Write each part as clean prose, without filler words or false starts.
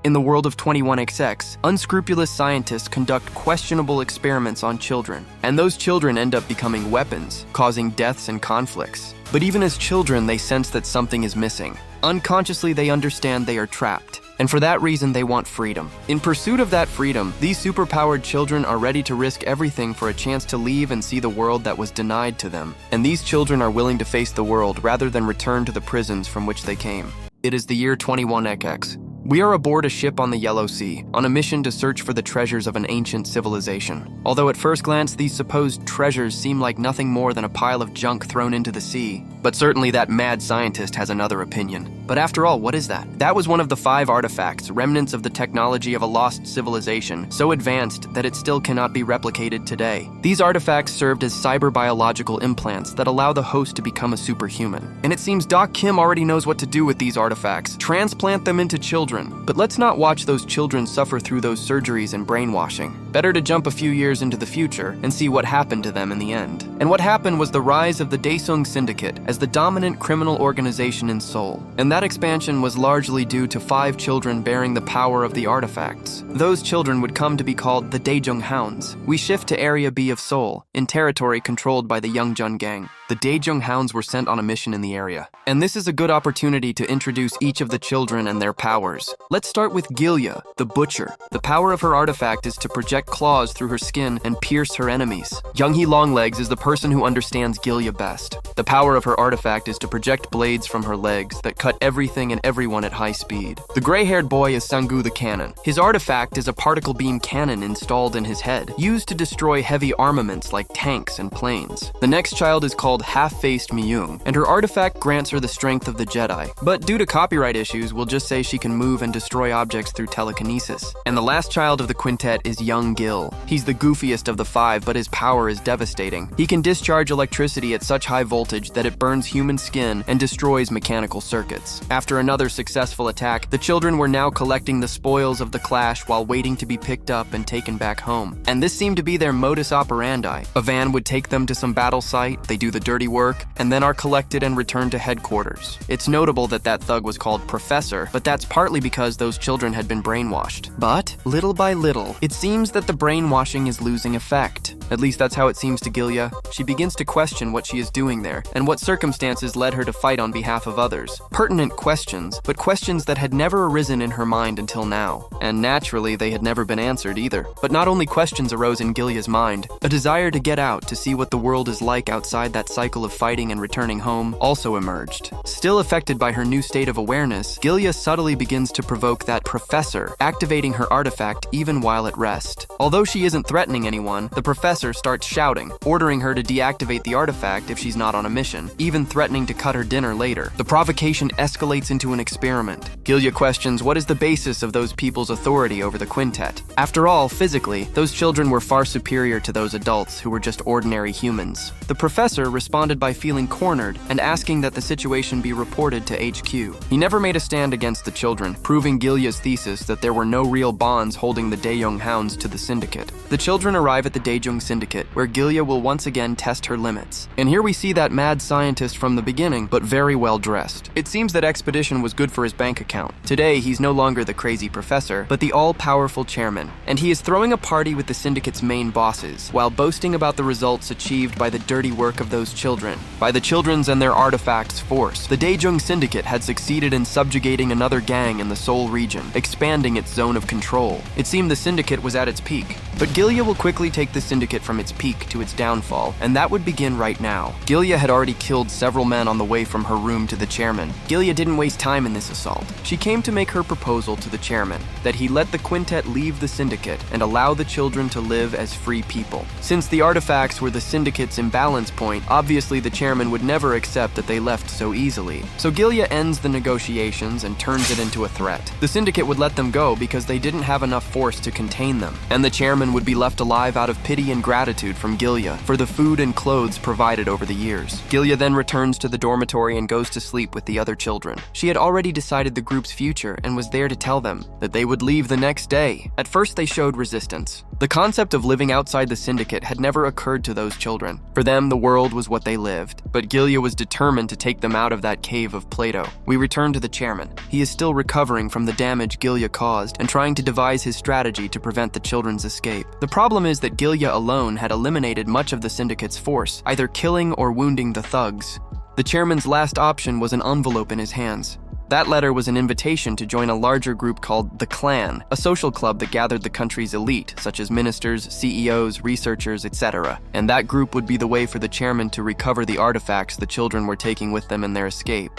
In the world of 21XX, unscrupulous scientists conduct questionable experiments on children, and those children end up becoming weapons, causing deaths and conflicts. But even as children, they sense that something is missing. Unconsciously, they understand they are trapped, and for that reason, they want freedom. In pursuit of that freedom, these superpowered children are ready to risk everything for a chance to leave and see the world that was denied to them. And these children are willing to face the world rather than return to the prisons from which they came. It is the year 21XX. We are aboard a ship on the Yellow Sea, on a mission to search for the treasures of an ancient civilization. Although at first glance, these supposed treasures seem like nothing more than a pile of junk thrown into the sea. But certainly that mad scientist has another opinion. But after all, what is that? That was one of the 5 artifacts, remnants of the technology of a lost civilization, so advanced that it still cannot be replicated today. These artifacts served as cyber-biological implants that allow the host to become a superhuman. And it seems Doc Kim already knows what to do with these artifacts, transplant them into children. But let's not watch those children suffer through those surgeries and brainwashing. Better to jump a few years into the future and see what happened to them in the end. And what happened was the rise of the Daesung Syndicate as the dominant criminal organization in Seoul. And that expansion was largely due to 5 children bearing the power of the artifacts. Those children would come to be called the Daejung Hounds. We shift to Area B of Seoul, in territory controlled by the Youngjun gang. The Daejung Hounds were sent on a mission in the area. And this is a good opportunity to introduce each of the children and their powers. Let's start with Gilya, the Butcher. The power of her artifact is to project claws through her skin and pierce her enemies. Younghee Longlegs is the person who understands Gilya best. The power of her artifact is to project blades from her legs that cut everything and everyone at high speed. The gray-haired boy is Sangu the Cannon. His artifact is a particle beam cannon installed in his head, used to destroy heavy armaments like tanks and planes. The next child is called Half-Faced Myung, and her artifact grants her the strength of the Jedi. But due to copyright issues, we'll just say she can move and destroy objects through telekinesis. And the last child of the quintet is Young Gil. He's the goofiest of the 5, but his power is devastating. He can discharge electricity at such high voltage that it burns human skin and destroys mechanical circuits. After another successful attack, the children were now collecting the spoils of the clash while waiting to be picked up and taken back home. And this seemed to be their modus operandi. A van would take them to some battle site, they do the dirty work, and then are collected and returned to headquarters. It's notable that that thug was called Professor, but that's partly because those children had been brainwashed. But, little by little, it seems that the brainwashing is losing effect. At least that's how it seems to Gilya. She begins to question what she is doing there, and what circumstances led her to fight on behalf of others. Pertinent questions, but questions that had never arisen in her mind until now. And naturally, they had never been answered either. But not only questions arose in Gilya's mind, a desire to get out, to see what the world is like outside that cycle of fighting and returning home, also emerged. Still affected by her new state of awareness, Gilya subtly begins to provoke that Professor, activating her artifact even while at rest. Although she isn't threatening anyone, the Professor starts shouting, ordering her to deactivate the artifact if she's not on a mission, even threatening to cut her dinner later. The provocation escalates into an experiment. Gilya questions what is the basis of those people's authority over the quintet. After all, physically, those children were far superior to those adults who were just ordinary humans. The Professor responded by feeling cornered and asking that the situation be reported to HQ. He never made a stand against the children, proving Gilya's thesis that there were no real bonds holding the Daejung Hounds to the Syndicate. The children arrive at the Daejung Syndicate, where Gilya will once again test her limits. And here we see that mad scientist from the beginning, but very well dressed. It seems that Expedition was good for his bank account. Today, he's no longer the crazy professor, but the all-powerful chairman. And he is throwing a party with the Syndicate's main bosses, while boasting about the results achieved by the dirty work of those children. By the children's and their artifacts' force, the Daejung Syndicate had succeeded in subjugating another gang in the Seoul region, expanding its zone of control. It seemed the Syndicate was at its peak. But Gilya will quickly take the Syndicate from its peak to its downfall, and that would begin right now. Gilya had already killed several men on the way from her room to the chairman. Gilya didn't waste time in this assault. She came to make her proposal to the chairman, that he let the quintet leave the Syndicate and allow the children to live as free people. Since the artifacts were the Syndicate's imbalance point, obviously the chairman would never accept that they left so easily. So Gilya ends the negotiations and turns it into a threat. The Syndicate would let them go because they didn't have enough force to contain them, and the chairman would be left alive out of pity and gratitude from Gilya for the food and clothes provided over the years. Gilya then returns to the dormitory and goes to sleep with the other children. She had already decided the group's future and was there to tell them that they would leave the next day. At first they showed resistance, The concept of living outside the syndicate had never occurred to those children. For them, the world was what they lived, but Gilya was determined to take them out of that cave of Plato. We return to the chairman. He is still recovering from the damage Gilya caused and trying to devise his strategy to prevent the children's escape. The problem is that Gilya alone had eliminated much of the syndicate's force, either killing or wounding the thugs. The chairman's last option was an envelope in his hands. That letter was an invitation to join a larger group called the Clan, a social club that gathered the country's elite, such as ministers, CEOs, researchers, etc. And that group would be the way for the chairman to recover the artifacts the children were taking with them in their escape.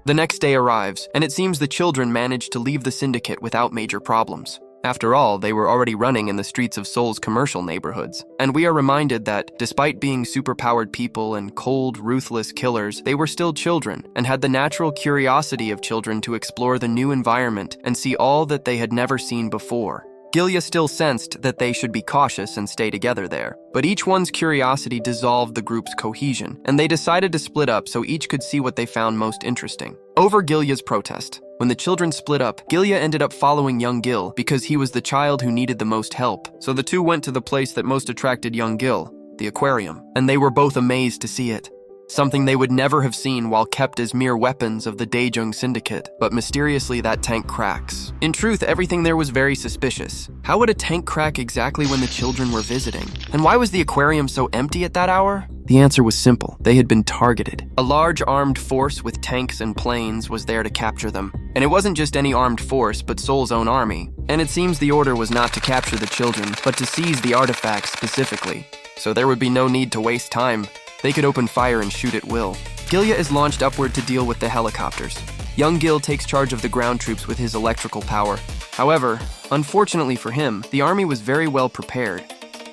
The next day arrives, and it seems the children managed to leave the syndicate without major problems. After all, they were already running in the streets of Seoul's commercial neighborhoods. And we are reminded that, despite being superpowered people and cold, ruthless killers, they were still children and had the natural curiosity of children to explore the new environment and see all that they had never seen before. Gilya still sensed that they should be cautious and stay together there, but each one's curiosity dissolved the group's cohesion, and they decided to split up so each could see what they found most interesting. Over Gilya's protest. When the children split up, Gilya ended up following young Gil because he was the child who needed the most help. So the two went to the place that most attracted young Gil, the aquarium, and they were both amazed to see it. Something they would never have seen while kept as mere weapons of the Daejung Syndicate, but mysteriously that tank cracks. In truth, everything there was very suspicious. How would a tank crack exactly when the children were visiting? And why was the aquarium so empty at that hour? The answer was simple. They had been targeted. A large armed force with tanks and planes was there to capture them. And it wasn't just any armed force, but Seoul's own army. And it seems the order was not to capture the children, but to seize the artifacts specifically. So there would be no need to waste time. They could open fire and shoot at will. Gilya is launched upward to deal with the helicopters. Young Gil takes charge of the ground troops with his electrical power. However, unfortunately for him, the army was very well prepared.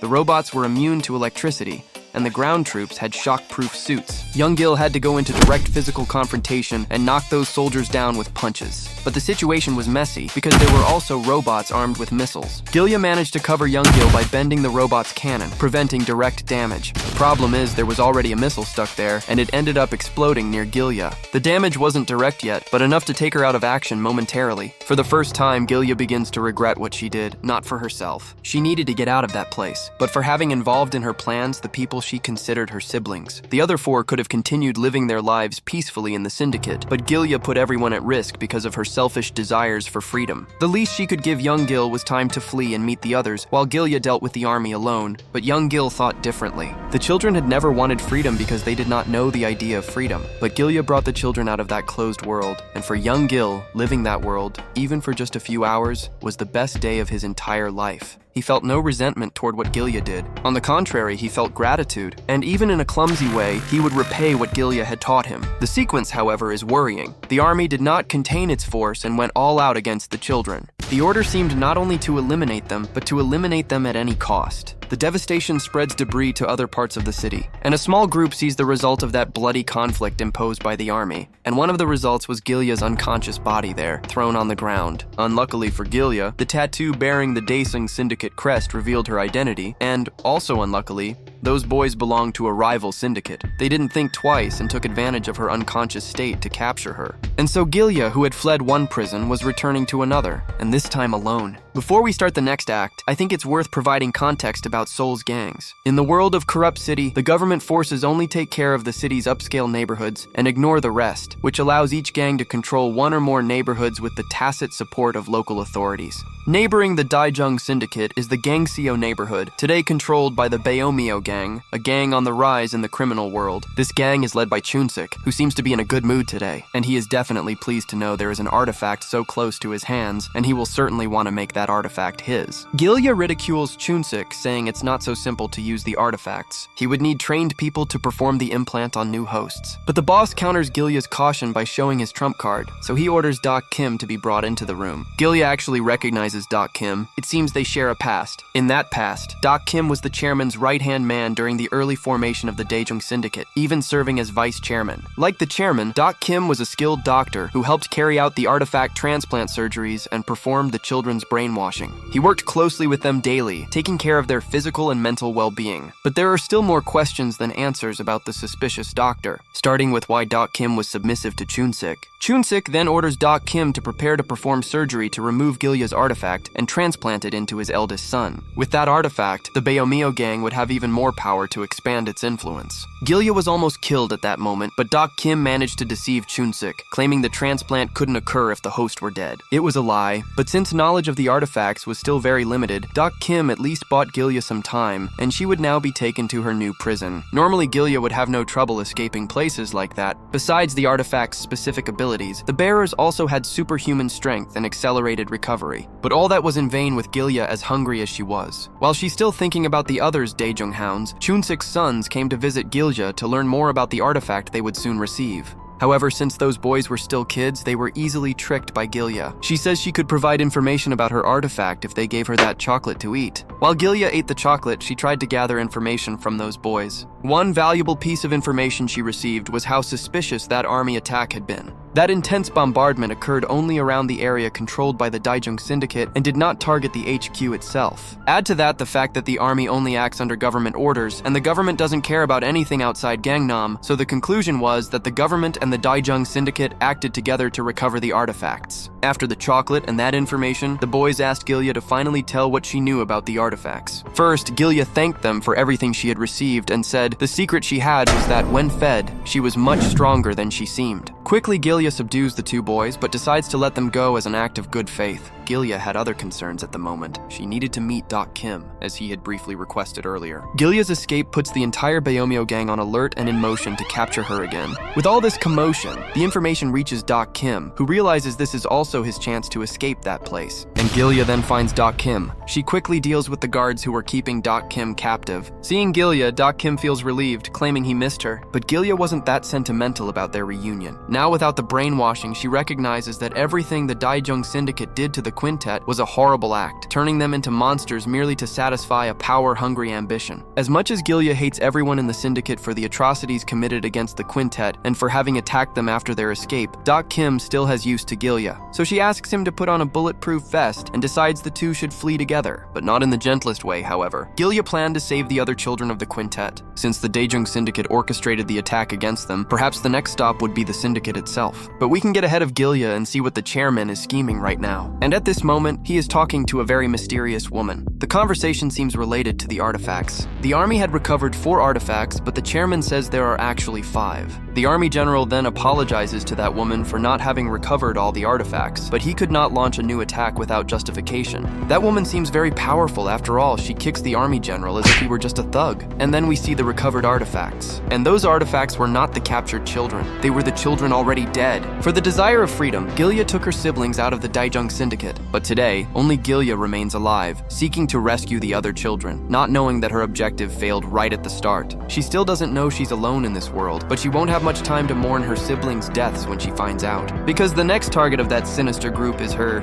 The robots were immune to electricity, and the ground troops had shock-proof suits. Young Gil had to go into direct physical confrontation and knock those soldiers down with punches. But the situation was messy because there were also robots armed with missiles. Gilya managed to cover young Gil by bending the robot's cannon, preventing direct damage. The problem is there was already a missile stuck there, and it ended up exploding near Gilya. The damage wasn't direct yet, but enough to take her out of action momentarily. For the first time, Gilya begins to regret what she did, not for herself. She needed to get out of that place, but for having involved in her plans the people she considered her siblings. The other four could have continued living their lives peacefully in the syndicate, but Gilya put everyone at risk because of her selfish desires for freedom. The least she could give young Gil was time to flee and meet the others, while Gilya dealt with the army alone. But young Gil thought differently. The children had never wanted freedom because they did not know the idea of freedom, but Gilya brought the children out of that closed world, and for young Gil, living that world, even for just a few hours, was the best day of his entire life. He felt no resentment toward what Gilya did. On the contrary, he felt gratitude, and even in a clumsy way, he would repay what Gilya had taught him. The sequence, however, is worrying. The army did not contain its force and went all out against the children. The order seemed not only to eliminate them, but to eliminate them at any cost. The devastation spreads debris to other parts of the city, and a small group sees the result of that bloody conflict imposed by the army. And one of the results was Gilya's unconscious body there, thrown on the ground. Unluckily for Gilya, the tattoo bearing the Daesung Syndicate crest revealed her identity, and, also unluckily, those boys belonged to a rival syndicate. They didn't think twice and took advantage of her unconscious state to capture her. And so Gilya, who had fled one prison, was returning to another, and this time alone. Before we start the next act, I think it's worth providing context about Seoul's gangs. In the world of corrupt city, the government forces only take care of the city's upscale neighborhoods and ignore the rest, which allows each gang to control one or more neighborhoods with the tacit support of local authorities. Neighboring the Daejung Syndicate is the Gangseo neighborhood, today controlled by the Beomio gang, a gang on the rise in the criminal world. This gang is led by Chunsik, who seems to be in a good mood today, and he is definitely pleased to know there is an artifact so close to his hands, and he will certainly want to make that artifact his. Gilya ridicules Chunsik, saying it's not so simple to use the artifacts. He would need trained people to perform the implant on new hosts. But the boss counters Gilya's caution by showing his trump card, so he orders Doc Kim to be brought into the room. Gilya actually recognizes Doc Kim. It seems they share a past. In that past, Doc Kim was the chairman's right-hand man man during the early formation of the Daejeong Syndicate, even serving as vice chairman. Like the chairman, Doc Kim was a skilled doctor who helped carry out the artifact transplant surgeries and performed the children's brainwashing. He worked closely with them daily, taking care of their physical and mental well-being. But there are still more questions than answers about the suspicious doctor, starting with why Doc Kim was submissive to Chun-sik. Chun-sik then orders Doc Kim to prepare to perform surgery to remove Gilya's artifact and transplant it into his eldest son. With that artifact, the Beomio gang would have even more power to expand its influence. Gilya was almost killed at that moment, but Doc Kim managed to deceive Chun-sik, claiming the transplant couldn't occur if the host were dead. It was a lie, but since knowledge of the artifacts was still very limited, Doc Kim at least bought Gilya some time, and she would now be taken to her new prison. Normally, Gilya would have no trouble escaping places like that. Besides the artifact's specific abilities, the bearers also had superhuman strength and accelerated recovery. But all that was in vain with Gilya as hungry as she was. While she's still thinking about the others Daejeong hounds, Chun-sik's sons came to visit Gilya to learn more about the artifact they would soon receive. However, since those boys were still kids, they were easily tricked by Gilya. She says she could provide information about her artifact if they gave her that chocolate to eat. While Gilya ate the chocolate, she tried to gather information from those boys. One valuable piece of information she received was how suspicious that army attack had been. That intense bombardment occurred only around the area controlled by the Daejeong Syndicate and did not target the HQ itself. Add to that the fact that the army only acts under government orders, and the government doesn't care about anything outside Gangnam, so the conclusion was that the government and the Daejeong Syndicate acted together to recover the artifacts. After the chocolate and that information, the boys asked Gilya to finally tell what she knew about the artifacts. First, Gilya thanked them for everything she had received and said the secret she had was that when fed, she was much stronger than she seemed. Quickly, Gilya subdues the two boys, but decides to let them go as an act of good faith. Gilya had other concerns at the moment. She needed to meet Doc Kim, as he had briefly requested earlier. Gilya's escape puts the entire Beomio gang on alert and in motion to capture her again. With all this commotion, the information reaches Doc Kim, who realizes this is also his chance to escape that place. And Gilya then finds Doc Kim. She quickly deals with the guards who were keeping Doc Kim captive. Seeing Gilya, Doc Kim feels relieved, claiming he missed her. But Gilya wasn't that sentimental about their reunion. Now without the brainwashing, she recognizes that everything the Daejeong Syndicate did to the quintet was a horrible act, turning them into monsters merely to satisfy a power-hungry ambition. As much as Gilya hates everyone in the syndicate for the atrocities committed against the quintet and for having attacked them after their escape, Doc Kim still has use to Gilya. So she asks him to put on a bulletproof vest and decides the two should flee together, but not in the gentlest way, however. Gilya planned to save the other children of the quintet. Since the Daejeong Syndicate orchestrated the attack against them, perhaps the next stop would be the syndicate itself. But we can get ahead of Gilya and see what the chairman is scheming right now. And at this moment, he is talking to a very mysterious woman. The conversation seems related to the artifacts. The army had recovered 4 artifacts, but the chairman says there are actually 5. The army general then apologizes to that woman for not having recovered all the artifacts, but he could not launch a new attack without justification. That woman seems very powerful. After all, she kicks the army general as if he were just a thug. And then we see the recovered artifacts. And those artifacts were not the captured children. They were the children already dead. For the desire of freedom, Gilya took her siblings out of the Daejeong Syndicate. But today, only Gilya remains alive, seeking to rescue the other children, not knowing that her objective failed right at the start. She still doesn't know she's alone in this world, but she won't have much time to mourn her siblings' deaths when she finds out. Because the next target of that sinister group is her